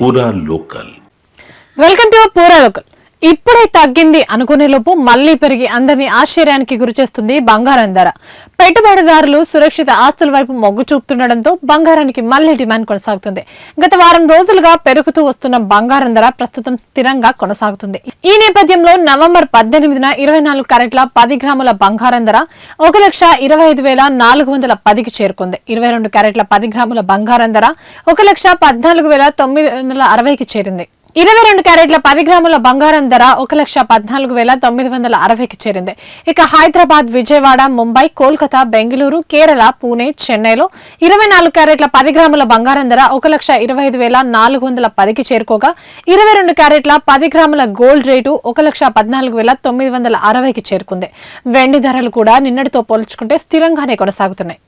పూరా local. Welcome to పూరా local. ఇప్పుడే తగ్గింది అనుకునే లోపు మళ్లీ పెరిగి అందరినీ ఆశ్చర్యానికి గురిచేస్తుంది బంగారం ధర. పెట్టుబడిదారులు సురక్షిత ఆస్తుల వైపు మొగ్గు చూపుతుండటంతో బంగారానికి మళ్లీ డిమాండ్ కొనసాగుతుంది. గత వారం రోజులుగా పెరుగుతూ వస్తున్న బంగారం ధర ప్రస్తుతం స్థిరంగా కొనసాగుతుంది. ఈ నేపథ్యంలో నవంబర్ 18న 24 క్యారెట్ల 10 గ్రాముల బంగారం ధర 1,25,410కి చేరుకుంది. 22 క్యారెట్ల 10 గ్రాముల బంగారం ధర 1,14,960కి చేరింది. 22 క్యారెట్ల 10 గ్రాముల బంగారం ధర 1,14,960కి చేరింది. ఇక హైదరాబాద్, విజయవాడ, ముంబై, కోల్కతా, బెంగళూరు, కేరళ, పూణె, చెన్నైలో 24 క్యారెట్ల 10 గ్రాముల బంగారం ధర 1,25,410కి చేరుకోగా 22 క్యారెట్ల 10 గ్రాముల గోల్డ్ రేటు 1,14,960కి చేరుకుంది. వెండి ధరలు కూడా నిన్నటితో పోల్చుకుంటే స్థిరంగానే కొనసాగుతున్నాయి.